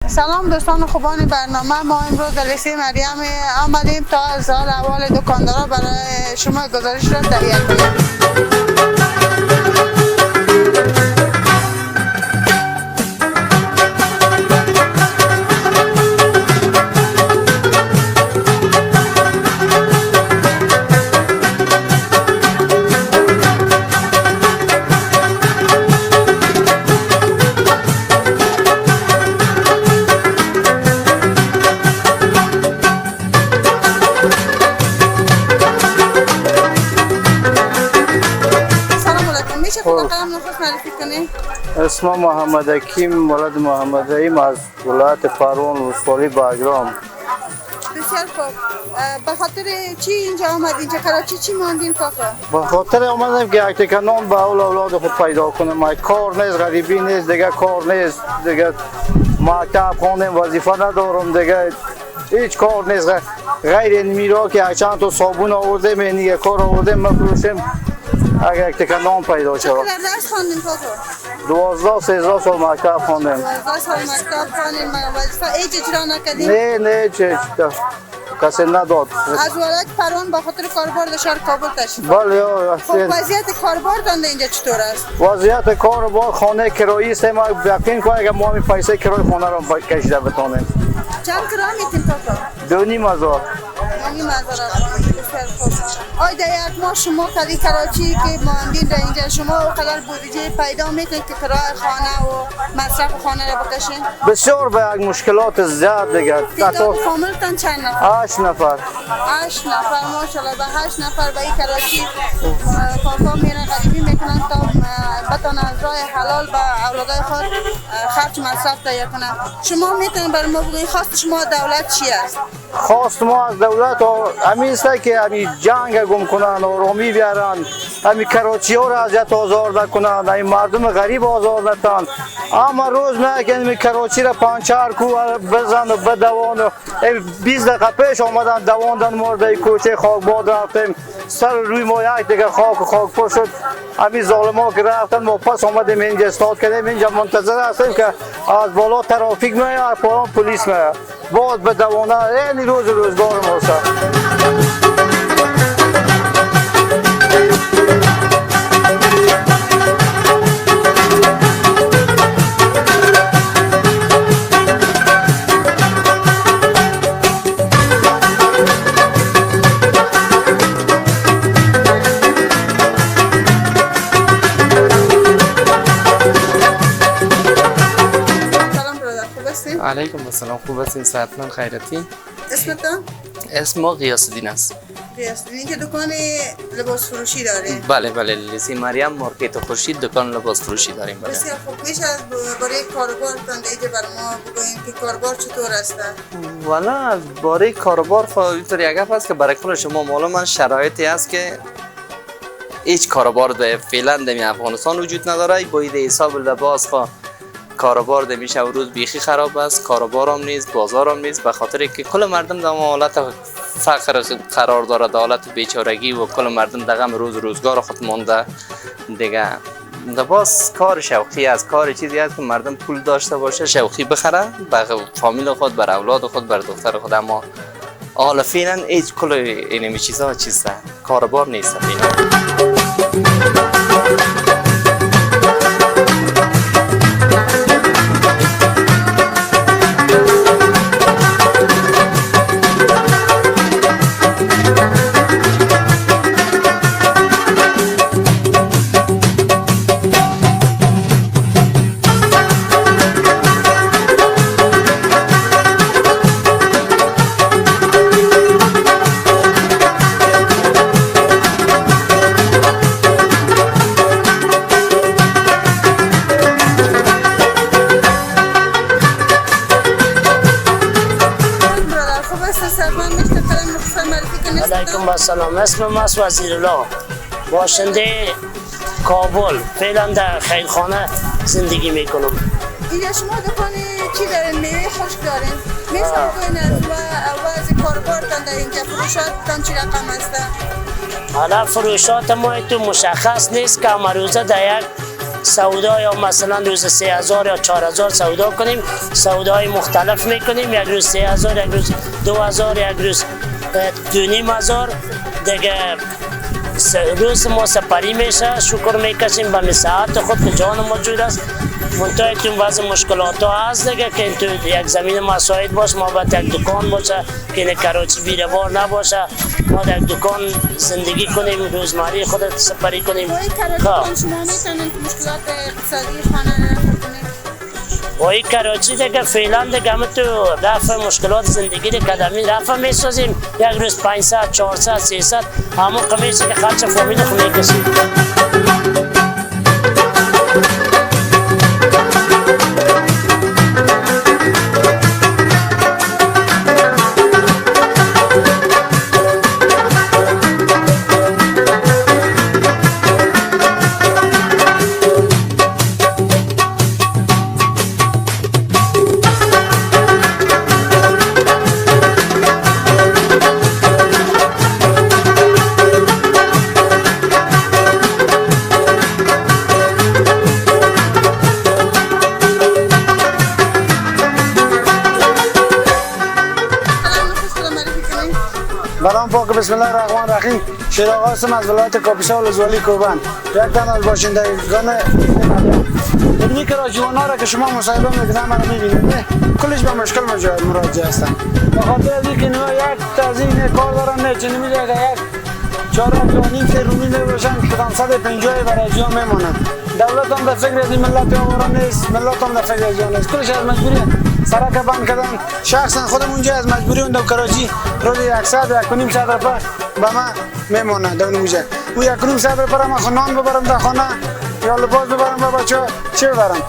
سلام دوستان خوبان برنامه. ما امروز در لیسه مریم آمدیم تا از حال احوال دکاندارا برای شما گزارش را تهیه کنیم. اسمم محمد حکیم ولد محمد رحیم از ولایت پروان ولسوالی باگرام. بسیار خوب. به خاطر چی اینجا آمدین؟ کراچی چی ماندین کاکا؟ به خاطر آمدم که یک تکه نان به اولاد خود پیدا کنم. کار نیست، غریبی نیست، دیگه کار نیست، دیگه مکتب خواندم، وظیفه ندارم، دیگه هیچ کار نیست غیر میرا که چند تا صابون آوردم، این کار آوردم مفروشم. اگر یک تکه نان پیدا شود. چقدر درس خواندین کاکا؟ 12-13 سال مکتب خواندم. 12 سال مکتب خواندین، وظیفه هیچ اجرا نکردین؟ نه کسی نداد. از ولایت پروان به خاطر کاربار در شهر کابل تشریف بله. خب وضعیت کاربار اینجا چطور است؟ وضعیت کاربار خانه کرایی است. ما یقین کنیم اگر ما پیسه کرای خانه را کشیده بتونیم. چند کرا میتین کاکا؟ 2,500. 2,500 آی در یک ماه شما کلی کراچی که ماندین در اینجا شما اقدر بودجه پیدا میکنید که کرای خانه و مصرف خانه را بکشین؟ بسیار به یک مشکلات زیاد دیگر. تعداد فامیلتان چند نفر؟ 8 نفر. 8 نفر ماشاءالله. به 8 نفر به این کراچی کاکا میرن غریبی میکنن تا بتانن از راه حلال به اولادای خود خرج مصرف تهیه کنن. شما میتونید برای ما بگویید خواست شما دولت چی است؟ خواست ما از دولت همین است که همین جنگ گم کنن، آرامی بیارن، همین کراچی ها را اذیت آزار نکنن، همین مردم غریب آزار نتن. اما روز نه که همین کراچی را پنچر کو بزن و بدوان. 20 دقیقه پیش آمدن دواندن مرده کوچه خاکباد رفتیم، سر روی ما یک دیگه خاک پر شد. همین ظالما که رفتن ما پس آمدیم اینجا استاد کردیم. اینجا منتظر هستیم که از بالا ترافیک میاد، پایان پلیس میاد، باز به دوانه این روزگار ماست. علیکم السلام. خوب هستین؟ صحتمند خیرتی؟ اسمتان؟ اسم ما غیاث الدین است. غیاث الدین که دکان لباس فروشی داره؟ بله لیسه مریم مارکت خورشید دکان لباس فروشی داریم. بله. بسیار خوب. میشه از برای کاروبارتان اینجا برای ما بگوییم که کاروبار چطور است؟ والا برای کاروبار اینطور یک گپ است که برای کل شما معلومه شرایطی است که هیچ کاروبار فعلا در افغانستان وجود نداره. باید حساب لباس کاروبار ده میشه و روز بیخی خراب است، کاروبار هم نیست، بازار هم نیست، به خاطر که کل مردم در حالت فقر قرار داره، در حالت بیچارگی و کل مردم در غم روزگار خود مانده دیگه. لباس کار شوقی است، کار چیزی است که مردم پول داشته باشه شوقی بخره برای فامیل خود، برای اولاد خود، برای دختر خود. اما حالا فعلا هیچ کل اینمی چیزا چیزه کاروبار نیست فعلا. علیکم السلام. اسمم است وزیرالله، باشنده کابل، فعلا در خیرخانه زندگی میکنم. اینجا شما دکان چی دارین؟ میوه خشک دارین؟ میشه بگوین از کاروبارتان در اینجا فروشاتتان چی رقم است؟ حالا فروشات ما تو مشخص نیست که امروزه در یک سودا یا مثلا روز 3000 یا 4000 سودا کنیم. سودای مختلف میکنیم، یک روز 3000، یک روز 2000، یک روز 2500 دیگه. روز ما سپری میشه، شکر میکشیم به مساحت خود که جان موجود است. منتها تو بعض مشکلات ها هست دیگه که تو یک زمین مساعد باشه، ما باید یک دکان باشه که این کراچی بیروار نباشه، ما در دکان زندگی کنیم، روزمره خود سپری کنیم. با این کراچی شما میتونید مشکلات اقتصادی خانه وای کراچی دیگه فعلا دیگه همه تو رفع مشکلات زندگی دیگه قدمی رفع میسازیم. یک روز 500 400 300 همون قمیشه که خرچ فامیل خود میکشیم. برام پاک بسم الله الرحمن الرحیم. شیراغ هستم از ولایت کاپیسا ولسوالی کوبند. یک تن از باشندگان این کراچیوانا را که شما مصاحبه میکنم من میبینید کلش به مشکل مراجعه هستند. به خاطر از اینکه اینا یک تزیین کار دارن نه چنین میگه که یک 4.5 رومی میباشن که 550 برای جا میمانند. دولت هم در فکر از این ملت آوارا نیست، ملت هم در فکر از جا نیست. کلش از مجبوری سرک بند کردن. شخصا خودم اونجا از مجبوری اون در کراچی روز 100 1.5 روپیه به من میمونه در اونجا. او 1.5 روپیه من نان ببرم در خانه یا لباس ببرم به بچه‌ها چی ببرم.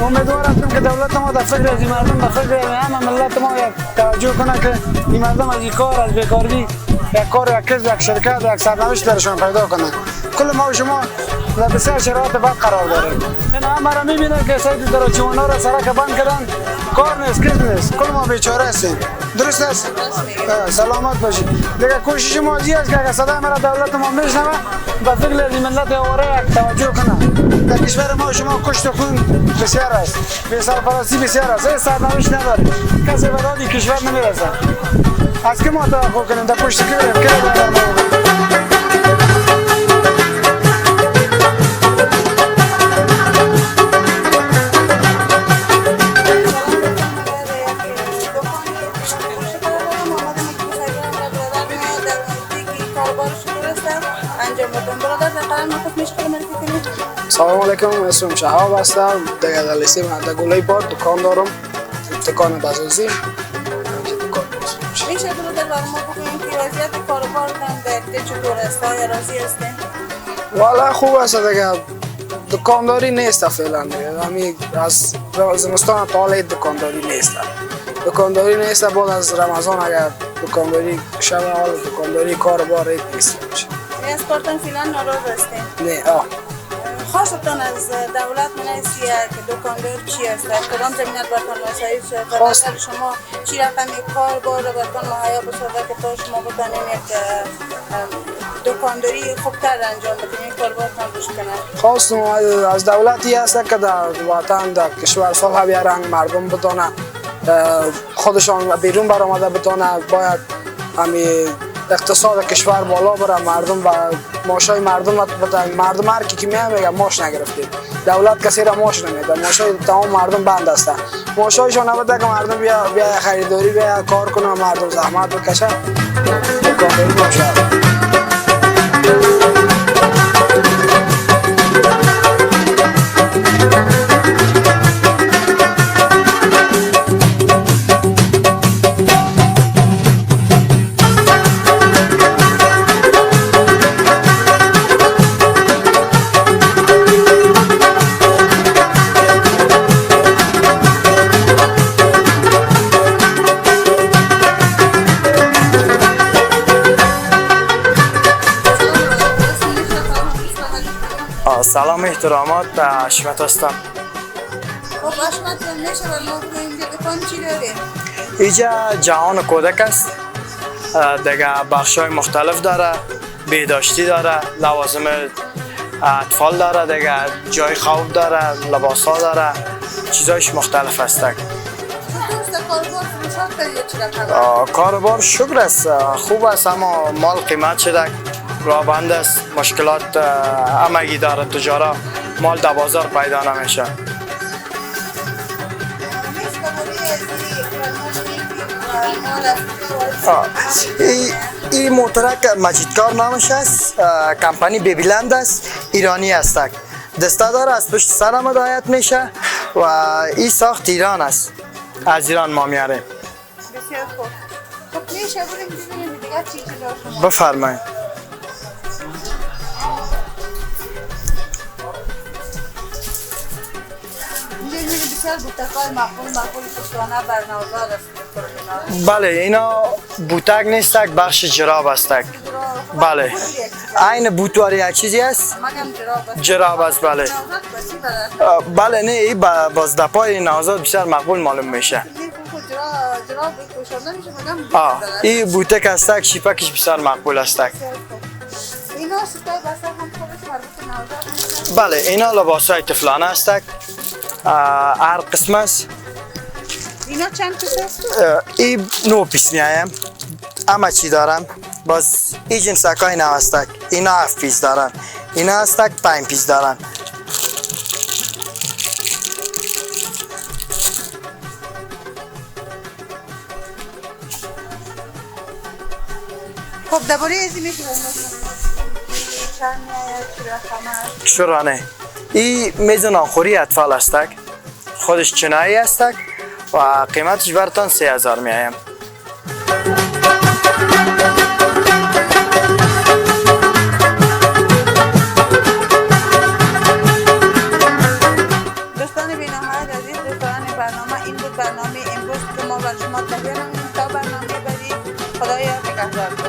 امیدوارم که دولت ما در فکر از این مردم در فکر همه ملت ما یک توجه کنه که این مردم از این کار از بیکاری یک کار یک کسب یک شرکت یک سرنوشت درشان پیدا کنه. کل ما و شما در بسیار شرایط بد قرار داریم. این همه را میبینه که سید کراچیوانا را سرک بند کردن، کار نیست کس نیست، کل ما بیچاره هستیم. درست است؟ سلامت باشید. دیگه کوشش ما ازی است که اگر صدای مرا دولت ما میشنوه به فکر از ملت آواره یک توجه کنه. در کشور ما شما کشت و خون بسیار است، بی سرپرستی بسیار است، این سرنوشت نداریم، کسی به داد کشور نمیرسه. از که ما توقع کنیم در پشت که بریم که در ما سلام علیکم، اسمم شهاب هستم. دیگه در لیستی من در گلای باد دکان دارم، دکان بازوزی. میشه برادر برای ما بگوییم که وضعیت کاروبار در چطور است؟ آیا راضی هستین؟ والا خوب است دیگه، دکانداری نیست فعلا دیگه. همین از زمستان تا حالا دکانداری نیست. دکانداری نیست. بعد از رمضان اگر دکانداری شب حال دکانداری کاروبار نیست. از کارتان فعلا ناراض هستین؟ نه. خواستتان از دولت نیست یک دکاندار چی است؟ کدام زمینت برتان مساعد شد؟ خواست شما چی رقمی کاربار را برتان مهیا بسازد که تا شما بتانیم یک دکانداری خوبتر انجام بدیم، این کاربارتان روش کنند؟ خواستم از دولتی است که در وطن در کشور صلح بیارن، مردم بتونه خودشان بیرون برآمده بتونه، باید همین اقتصاد کشور بالا بره، مردم و معاشای مردم بدن. مردم هر کی میگه معاش نگرفتید، دولت کسی را معاش نمیده، معاشای تمام مردم بند است. معاشایشون نبوده که مردم بیا خریداری بیا کار کنه، مردم زحمت بکشه دکانداری باشه. سلام احترامات، حشمت هستم. خب حشمت جان میشه بر ما بگوییم اینجا دکان چی داره؟ اینجا جهان کودک است، دیگه بخشای مختلف داره، بهداشتی داره، لوازم اطفال داره دیگه، جای خواب داره، لباس ها داره، چیزایش مختلف است. دوست کاربار فروشات داری چی رقم؟ کاروبار شکر است، خوب است، اما مال قیمت شده، راه بند است، مشکلات همگی داره تجارت، مال در بازار پیدا نمیشه. این موترک مجیدکار نامش است، کمپانی بیبیلند است، ایرانی است. دستادار از پشت سر هم هدایت میشه و این ساخت ایران است، از ایران ما میاریم. بسیار خوب. خب میشه بریم ببینیم دیگه چی داره شما؟ بفرمایید. اینجا بسیار بوتک‌های معقول پشتوانه برنامه‌دار است. بله اینا بوتک نیست، بخش جراب است. بله این بوتواری یک چیزی است، مگم جراب است. جراب است. بله بله نه این باز دپای نوزاد بسیار مقبول معلوم میشه. جراب پوشانده میشه مگم این بوتک است، شیپکش بسیار مقبول است. اینا سیتای بسته هم خودش مربوط نوزاد. بله اینا لباس های طفلانه است، هر قسم است. اینا چند پیس است؟ این 9 پیس میایم، همه چی دارم. باز این جنسک های نو است، اینا 7 پیس دارن، اینا است 5 پیس دارن. خب درباره ازی میشه چند میاید چی رقم است؟ شورانه این میز نانخوری اطفال است، خودش چنایی است و قیمتش برتان 3000 میایم. دوستان بین‌نهایت عزیز، دوستان برنامه این بود برنامه امروز که ما بر شما تهیه نمودیم. تا برنامه بعدی خدایا نگهدار.